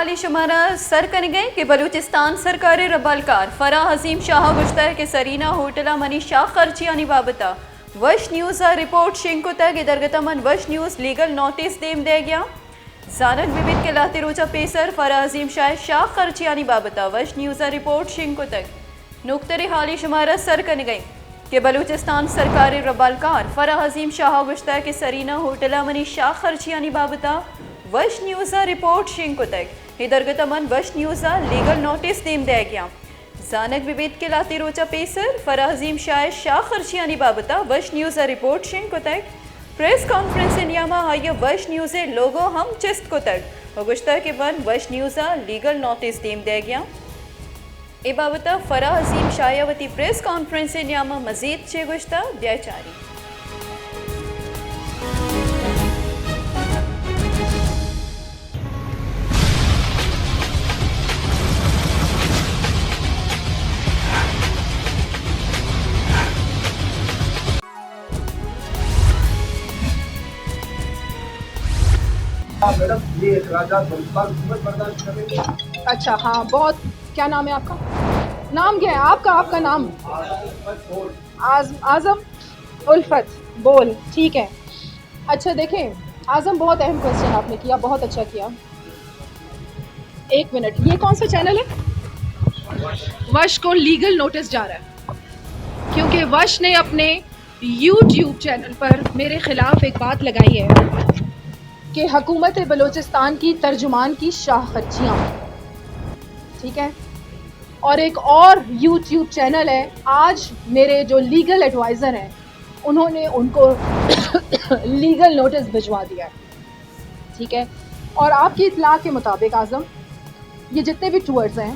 हाली शुमारा सर कन गए कि बलूचिस्तान सरकार रबालकार फरा हजीम शाह गुश्तर के सरीना होटला मनी शाह खर्चियानी बाबता वश न्यूज़ रिपोर्ट शिंको तक इधरगतमन वश news legal notice them they गया जानक विविध के लाते रोचा पेसर फरा हजीम शाह खर्चियानी बाबता वश न्यूज़ रिपोर्ट शिंको तक नुक्तरे हाली शुमारा सर कन गई कि बलूचिस्तान सरकार रबालकार फरा हजीम शाह गुश्तर के सरीना होटला मनी शाह खर्चियानी बाबता वश न्यूज़ा रिपोर्ट शिंको तक इधरगतमन वश न्यूज़ा लीगल नोटिस देम दे गया जानक विवेद के लाते रोचा पेसर फरा हजीम शाह खर्चियानी बाबता वश न्यूज़ा रिपोर्ट शिंको तक प्रेस कॉन्फ्रेंस इंडियामा हाइया वश न्यूज़े लोगो हम चिस्त को तक गुश्ता के वन वश न्यूज़ा लीगल नोटिस देम दे गया ए बाबता फरा हजीम शायावती प्रेस कॉन्फ्रेंस इंडियामा मजीद चे गुश्ता ब्याचारी मैडम ये एतराज़ात हुकूमत बर्दाश्त करेगी। अच्छा हाँ बहुत। क्या नाम है आपका? नाम क्या है आपका नाम? आज़म उल्फत बोल। ठीक है। अच्छा देखें आज़म, बहुत अहम क्वेश्चन आपने किया, बहुत अच्छा किया। एक मिनट, ये कौन सा चैनल है? वश को लीगल नोटिस जा रहा है क्योंकि वश ने अपने YouTube चैनल पर मेरे ख़िलाफ़ एक बात लगाई है कि हुकूमत बलूचिस्तान की तर्जुमान की शाह खर्चियाँ, ठीक है। और एक और YouTube चैनल है, आज मेरे जो लीगल एडवाइज़र हैं उन्होंने उनको लीगल नोटिस भिजवा दिया है, ठीक है। और आपकी इत्तला के मुताबिक आज़म, ये जितने भी टूर्स हैं,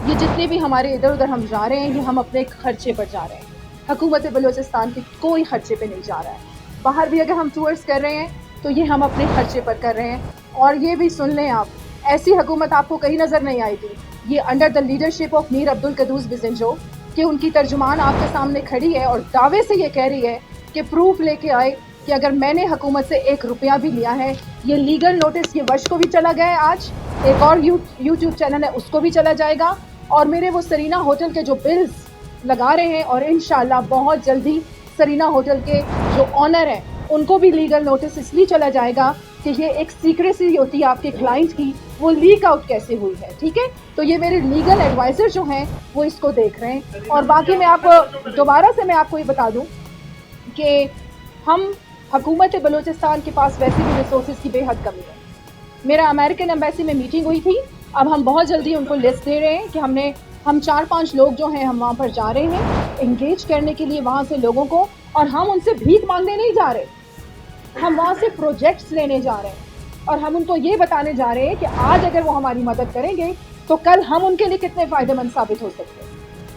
ये जितने भी हमारे इधर उधर हम जा रहे हैं, ये हम अपने खर्चे पर जा रहे हैं। हुकूमत बलूचिस्तान के कोई खर्चे पे नहीं जा रहा है। बाहर भी अगर हम टूर्स कर रहे हैं तो ये हम अपने खर्चे पर कर रहे हैं। और ये भी सुन लें आप, ऐसी हुकूमत आपको कहीं नज़र नहीं आएगी। ये under the leadership of Mir Abdul Quddus Bizenjo कि उनकी तर्जुमान आपके सामने खड़ी है और दावे से ये कह रही है कि प्रूफ लेके आए कि अगर मैंने हुकूमत से 1 रुपया भी लिया है। ये लीगल नोटिस ये वश को भी चला गया है, आज एक और यूट्यूब चैनल है उसको भी चला जाएगा। और मेरे वो सरीना होटल के जो बिल्स लगा रहे हैं, और इंशाल्लाह बहुत जल्दी सरीना होटल के जो ऑनर हैं उनको भी लीगल नोटिस इसलिए चला जाएगा कि ये एक सीक्रेसी होती है आपके क्लाइंट की, वो लीक आउट कैसे हुई है, ठीक है। तो ये मेरे लीगल एडवाइज़र जो हैं वो इसको देख रहे हैं। और बाकी मैं आपको दोबारा से मैं आपको ये बता दूं कि हम हुकूमत बलूचिस्तान के पास वैसे भी रिसोर्सेज की बेहद कमी है। मेरा अमेरिकन एम्बेसी में मीटिंग हुई थी, अब हम बहुत जल्दी उनको लिस्ट दे रहे हैं कि हम 4-5 लोग जो हैं हम वहाँ पर जा रहे हैं इंगेज करने के लिए वहाँ से लोगों को। और हम उनसे भीख मांगने नहीं जा रहे, हम वहाँ से प्रोजेक्ट्स लेने जा रहे हैं। और हम उनको ये बताने जा रहे हैं कि आज अगर वो हमारी मदद करेंगे तो कल हम उनके लिए कितने फ़ायदेमंद साबित हो सकते हैं,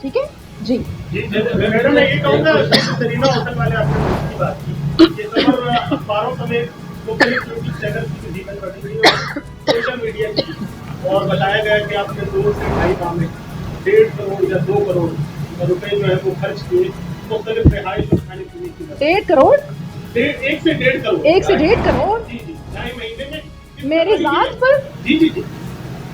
ठीक है जी। मैडम मैं ये कहूँगा, सरीना होटल वाले आपने की बात की, ये खबर अखबारों समेत यूट्यूब चैनल की विजिबल कर दी और सोशल मीडिया की, और बताया गया कि आपने 2 से 2.5 माह में 1.5 करोड़ या 2 करोड़ रुपए जो है वो खर्च किए मुख्तलिफ रिहाइश और खाने पीने की। 1.5 करोड़? 1 से 1.5 करोड़। 1 से 1.5 करोड़? जी जी, 2.5 महीने में मेरी जात पर? जी जी जी।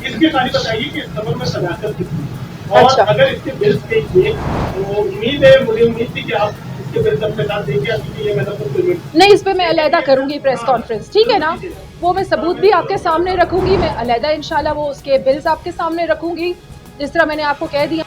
इसके बारे में बताइए कि इस खबर में सदाकत कितनी है, और अच्छा। अगर इसके बिल्स देखिए तो उम्मीद है, मुझे उम्मीद थी कि आप इसके बिल्स अपने साथ देंगे, क्योंकि ये मतलब पेमेंट नहीं, इस पे मैं अलहदा करूंगी प्रेस कॉन्फ्रेंस, ठीक है ना। वो मैं सबूत भी आपके सामने रखूंगी, मैं अलहदा इंशाल्लाह वो उसके बिल्स आपके सामने रखूंगी, जिस तरह मैंने आपको कह दिया।